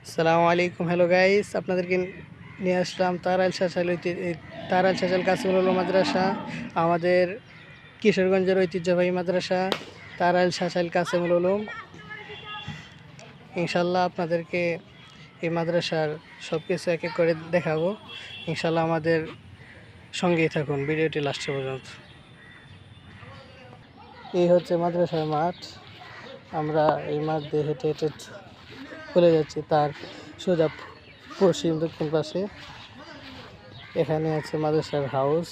আসসালামু আলাইকুম, hello guys, আপনাদেরকে নিয়ে আসলাম তারাইল শাসাল কাসিমুল মাদ্রাসা, আমাদের কিশোরগঞ্জের ঐতিহ্যবাহী মাদ্রাসা তারাইল শাসাল কাসিমুল উলুম। ইনশাল্লাহ আপনাদেরকে এই মাদ্রাসার সব কিছু এক এক করে দেখাবো। ইনশাল্লাহ আমাদের সঙ্গেই থাকুন ভিডিওটি লাস্ট পর্যন্ত। এই হচ্ছে মাদ্রাসার মাঠ। আমরা এই মাঠ দিয়ে হেঁটে হেঁটে চলে যাচ্ছি তার সোজা পশ্চিম দক্ষিণ পাশে। এখানে আছে মাদ্রাসার হাউস।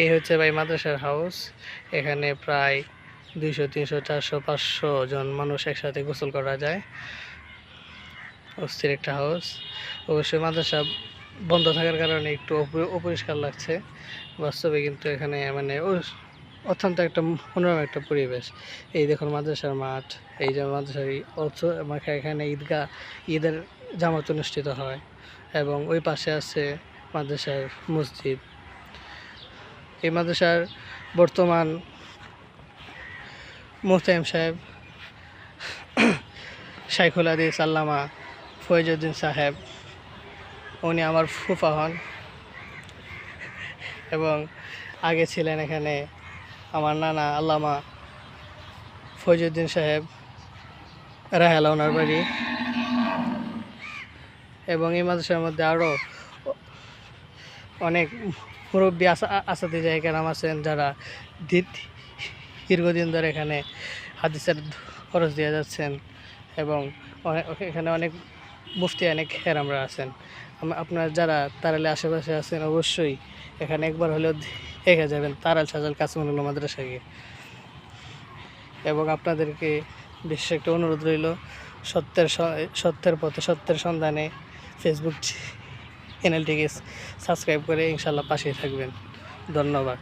এই হচ্ছে ভাই মাদ্রাসার হাউস। এখানে প্রায় 200, 300, 400, 500 জন মানুষ একসাথে গোসল করা যায়। অস্থির একটা হাউস। অবশ্যই মাদ্রাসা বন্ধ থাকার কারণে একটু অপরিষ্কার লাগছে বাস্তবে, কিন্তু এখানে মানে অত্যন্ত একটা মনোরম একটা পরিবেশ। এই দেখুন মাদ্রাসার মাঠ, এই যে মাদ্রাসার এখানে ঈদের জামাত অনুষ্ঠিত হয়, এবং ওই পাশে আছে মাদ্রাসার মসজিদ। এই মাদ্রাসার বর্তমান মোহতামিম সাহেব শাইখুল হাদিস আল্লামা ফয়জউদ্দিন সাহেব, উনি আমার ফুফা হন, এবং আগে ছিলেন এখানে আমার নানা আল্লামা ফয়জউদ্দিন সাহেব, রাহেলা ওনার বাড়ি। এবং এই মাদ্রাসার মধ্যে আরও অনেক মুরব্বী আসাদিজা কেরাম আছেন, যারা দীর্ঘদিন ধরে এখানে হাদিসের খরচ দিয়ে যাচ্ছেন, এবং এখানে অনেক মুফতি অনেক কেরামরা আছেন। আপনার যারা তারাইলে আশেপাশে আছেন অবশ্যই এখানে একবার হলেও দেখে যাবেন তারাইল শাসাল কাসিমুল মাদ্রাসাকে। এবং আপনাদেরকে বিশেষ একটা অনুরোধ রইল, সত্যের পথে সত্যের সন্ধানে ফেসবুক চ্যানেলটিকে সাবস্ক্রাইব করে ইনশাল্লাহ পাশেই থাকবেন। ধন্যবাদ।